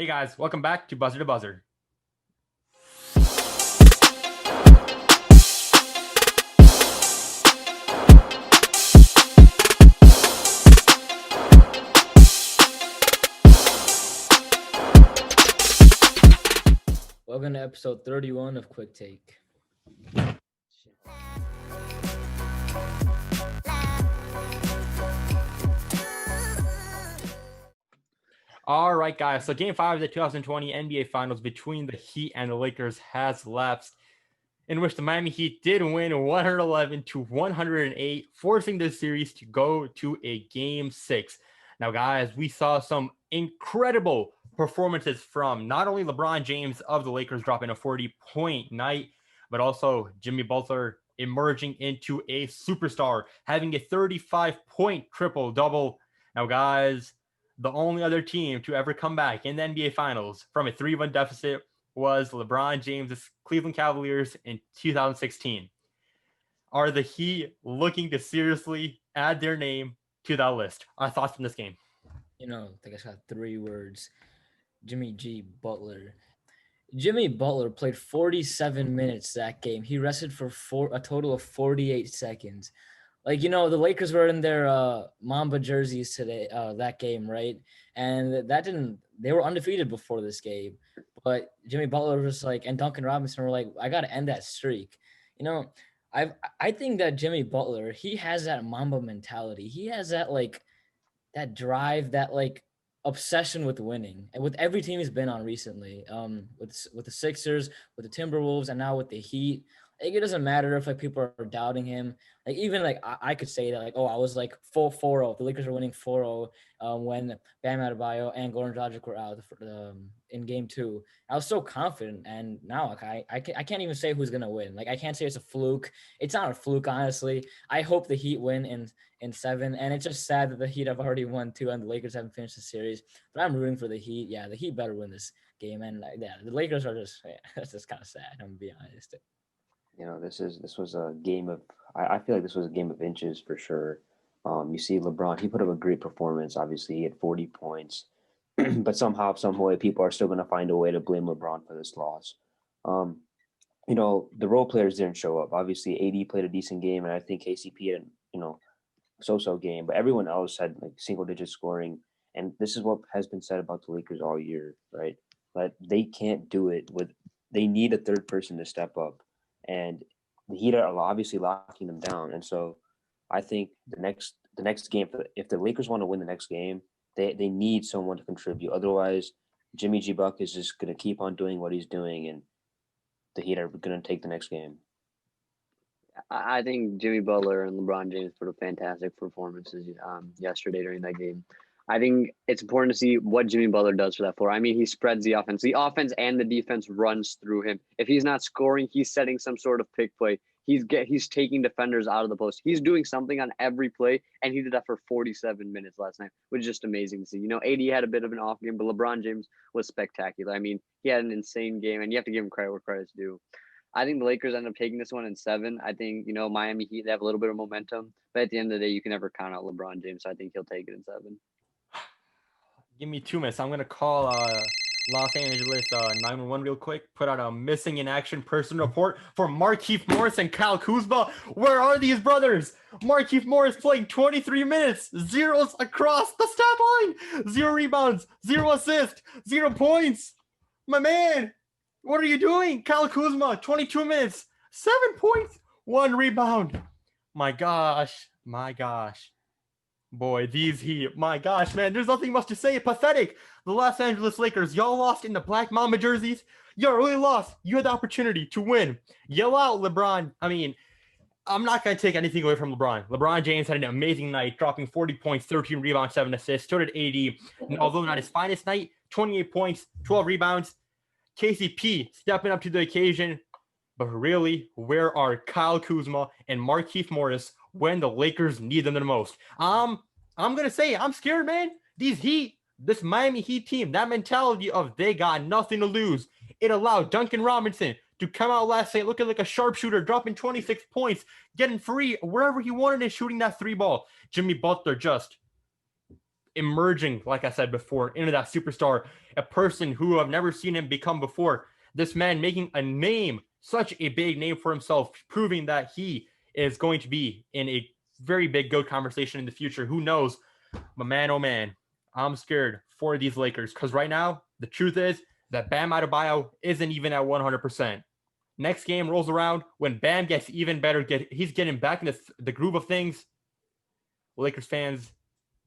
Hey guys, welcome back to Buzzer to Buzzer. Welcome to episode 31 of Quick Take. All right, guys. So Game 5 of the 2020 NBA Finals between the Heat and the Lakers has lapsed, in which the Miami Heat did win 111-108, forcing the series to go to a Game 6. Now, guys, we saw some incredible performances from not only LeBron James of the Lakers dropping a 40-point night, but also Jimmy Butler emerging into a superstar, having a 35-point triple-double. Now, guys, the only other team to ever come back in the NBA Finals from a 3-1 deficit was LeBron James' Cleveland Cavaliers in 2016. Are the Heat looking to seriously add their name to that list? Our thoughts on this game? I think I got 3 words. Jimmy G. Butler. Jimmy Butler played 47 minutes that game. He rested for a total of 48 seconds. The Lakers were in their Mamba jerseys today, that game, right? And they were undefeated before this game. But Jimmy Butler was and Duncan Robinson were like, I got to end that streak. I think that Jimmy Butler, he has that Mamba mentality. He has that drive, that obsession with winning, and with every team he's been on recently, with the Sixers, with the Timberwolves, and now with the Heat. It doesn't matter if people are doubting him. Even I could say that I was 4-0. The Lakers were winning 4-0 when Bam Adebayo and Goran Dragic were out in game 2. I was so confident, and now I can't even say who's gonna win. I can't say it's a fluke. It's not a fluke, honestly. I hope the Heat win in 7, and it's just sad that the Heat have already won 2 and the Lakers haven't finished the series. But I'm rooting for the Heat. Yeah, the Heat better win this game, and the Lakers are just that's just kind of sad. I'm gonna be honest. This was a game of I feel like this was a game of inches for sure. You see LeBron, he put up a great performance. Obviously, he had 40 points, but somehow, some way, people are still going to find a way to blame LeBron for this loss. Um, the role players didn't show up. Obviously, AD played a decent game, and I think KCP had so-so game, but everyone else had single-digit scoring. And this is what has been said about the Lakers all year, right? But they can't do it with. They need a third person to step up, and the Heat are obviously locking them down. And so, I think the next game, if the Lakers want to win the next game, they need someone to contribute. Otherwise, Jimmy G Buck is just going to keep on doing what he's doing, and the Heat are going to take the next game. I think Jimmy Butler and LeBron James put up fantastic performances yesterday during that game. I think it's important to see what Jimmy Butler does for that floor. I mean, he spreads the offense. The offense and the defense runs through him. If he's not scoring, he's setting some sort of pick play. He's taking defenders out of the post. He's doing something on every play, and he did that for 47 minutes last night, which is just amazing to see. AD had a bit of an off game, but LeBron James was spectacular. I mean, he had an insane game, and you have to give him credit where credit's due. I think the Lakers end up taking this one in 7. I think, Miami Heat, they have a little bit of momentum, but at the end of the day, you can never count out LeBron James. So I think he'll take it in 7. Give me 2 minutes. I'm going to call Los Angeles 911 real quick. Put out a missing in action person report for Markieff Morris and Kyle Kuzma. Where are these brothers? Markieff Morris playing 23 minutes. Zeros across the stat line. 0 rebounds, 0 assists, 0 points. My man, what are you doing? Kyle Kuzma, 22 minutes, 7 points, 1 rebound. My gosh. Boy, these Heat. My gosh, man, there's nothing much to say. Pathetic. The Los Angeles Lakers, y'all lost in the Black Mamba jerseys. Y'all really lost. You had the opportunity to win. Yell out, LeBron. I mean, I'm not going to take anything away from LeBron. LeBron James had an amazing night, dropping 40 points, 13 rebounds, 7 assists. So did AD. And although not his finest night, 28 points, 12 rebounds. KCP stepping up to the occasion. But really, where are Kyle Kuzma and Markieff Morris when the Lakers need them the most? I'm going to say, I'm scared, man. These Heat, this Miami Heat team, that mentality of they got nothing to lose. It allowed Duncan Robinson to come out last night looking like a sharpshooter, dropping 26 points, getting free wherever he wanted and shooting that 3 ball. Jimmy Butler just emerging, like I said before, into that superstar, a person who I've never seen him become before. This man making a name, such a big name for himself, proving that he is going to be in a very big GOAT conversation in the future. Who knows? But man, oh man, I'm scared for these Lakers because right now, the truth is that Bam Adebayo isn't even at 100%. Next game rolls around when Bam gets even better. He's getting back into the groove of things. Lakers fans,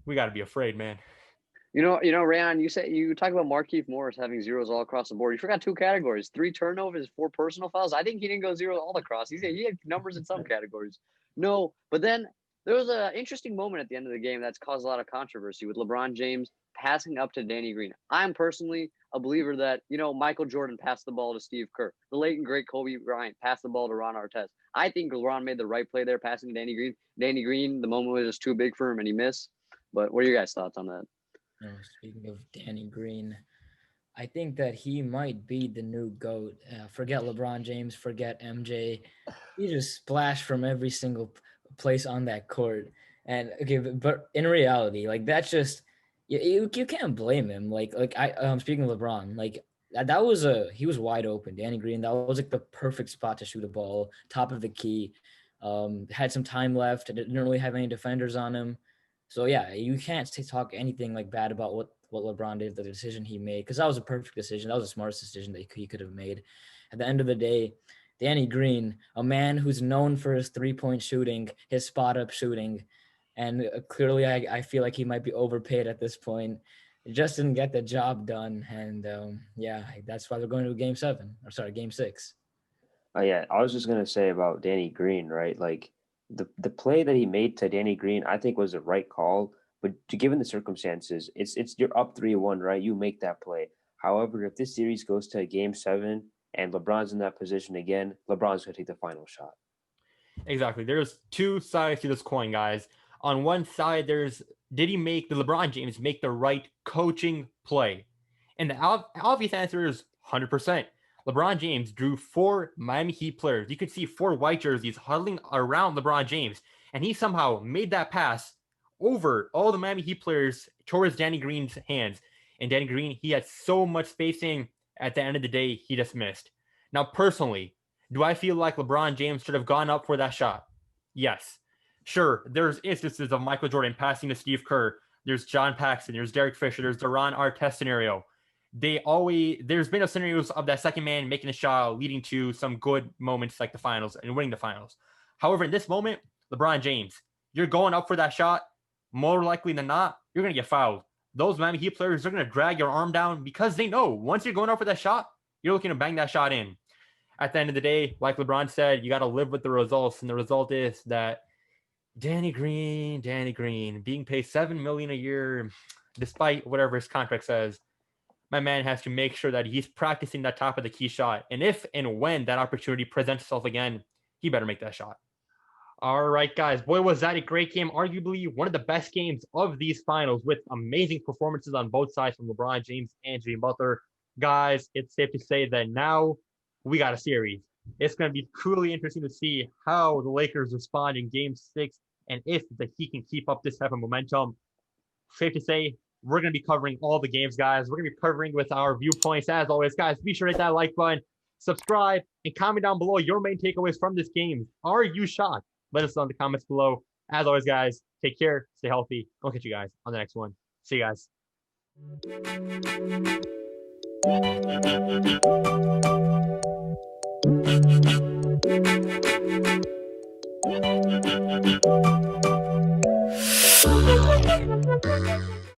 we got to be afraid, man. Rayan, you talk about Markieff Morris having zeros all across the board. You forgot 2 categories: 3 turnovers, 4 personal fouls. I think he didn't go 0 all across. He had numbers in some categories. No, but then there was an interesting moment at the end of the game that's caused a lot of controversy with LeBron James passing up to Danny Green. I'm personally a believer that, Michael Jordan passed the ball to Steve Kerr. The late and great Kobe Bryant passed the ball to Ron Artest. I think LeBron made the right play there, passing to Danny Green. Danny Green, the moment was just too big for him and he missed. But what are your guys' thoughts on that? Speaking of Danny Green, I think that he might be the new GOAT. Forget LeBron James, forget MJ. He just splashed from every single place on that court. And okay, but in reality, like that's just you can't blame him. Speaking of LeBron, like he was wide open. Danny Green, that was like the perfect spot to shoot a ball, top of the key. Had some time left. Didn't really have any defenders on him. So yeah, you can't talk anything like bad about what LeBron did, the decision he made, because that was a perfect decision. That was the smartest decision that he could have made. At the end of the day, Danny Green, a man who's known for his 3-point shooting, his spot-up shooting, and clearly I feel like he might be overpaid at this point. He just didn't get the job done, and that's why they're going to Game 6. Yeah, I was just gonna say about Danny Green, right? Like the play that he made to Danny Green, I think was the right call. But given the circumstances, it's you're up 3-1, right? You make that play. However, if this series goes to Game 7 and LeBron's in that position again, LeBron's gonna take the final shot. Exactly. There's 2 sides to this coin, guys. On one side, did LeBron James make the right coaching play? And the obvious answer is 100%. LeBron James drew 4 Miami Heat players. You could see 4 white jerseys huddling around LeBron James, and he somehow made that pass over all the Miami Heat players towards Danny Green's hands. And Danny Green, he had so much spacing. At the end of the day, he just missed. Now, personally, do I feel like LeBron James should have gone up for that shot? Yes. Sure, there's instances of Michael Jordan passing to Steve Kerr. There's John Paxson. There's Derek Fisher. There's the Ron Artest scenario. There's been a scenarios of that second man making a shot leading to some good moments like the finals and winning the finals. However, in this moment, LeBron James, you're going up for that shot. More likely than not, you're going to get fouled. Those Miami Heat players are going to drag your arm down because they know once you're going up for that shot, you're looking to bang that shot in. At the end of the day, like LeBron said, you got to live with the results. And the result is that Danny Green being paid $7 million a year, despite whatever his contract says, my man has to make sure that he's practicing that top of the key shot. And if and when that opportunity presents itself again, he better make that shot. All right, guys. Boy, was that a great game. Arguably one of the best games of these finals with amazing performances on both sides from LeBron James and Jimmy Butler. Guys, it's safe to say that now we got a series. It's going to be truly interesting to see how the Lakers respond in Game 6 and if the Heat can keep up this type of momentum. Safe to say, we're going to be covering all the games, guys. We're going to be covering with our viewpoints. As always, guys, be sure to hit that like button, subscribe, and comment down below your main takeaways from this game. Are you shocked? Let us know in the comments below. As always, guys, take care, stay healthy. I'll catch you guys on the next one. See you guys.